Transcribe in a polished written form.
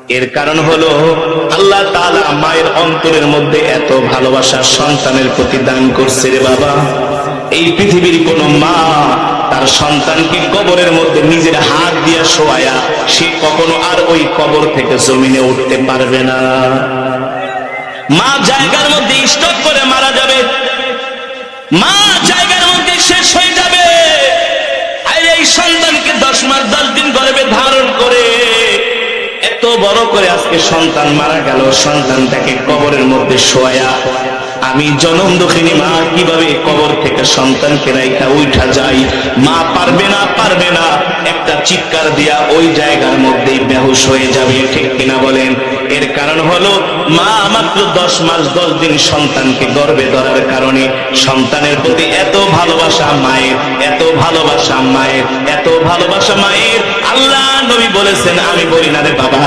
এর কারণ হলো আল্লাহ তাআলা মায়ের অন্তরের মধ্যে এত ভালোবাসা সন্তানের প্রতি দান করছে রে বাবা। এই পৃথিবীর কোন মা তার সন্তানকে কবরের মধ্যে নিজের হাত দিয়ে শোয়ায়া সে কখনো আর ওই কবর থেকে জমিনে উঠতে পারবে না। মা জায়গার মধ্যে স্টক করে মারা যাবে, মা জায়গার মধ্যে শেষ হয়ে যাবে। আর এই সন্তানকে 10 মাস 10 দিন গর্ভে ধারণ করে এত বড় করে আজকে সন্তান মারা গেল, সন্তানটাকে কবরের মধ্যে শোয়া আমি জনম দুঃখিনী মা কিভাবে কবর থেকে সন্তানকে রাইখা উঠা যাই, মা পারবে না পারবে না, একটা চিৎকার দিয়া ওই জায়গার মধ্যেই বেহুশ হয়ে যাবে, ঠিক কিনা বলেন? এর কারণ হলো মা মাত্র 10 মাস 10 দিন সন্তানকে গর্ভে ধরার কারণে সন্তানের প্রতি এত ভালোবাসা মায়ের, এত ভালোবাসা মায়ের, এত ভালোবাসা মায়ের। আল্লাহ নবী বলেছেন, আমি বলি না রে বাবা,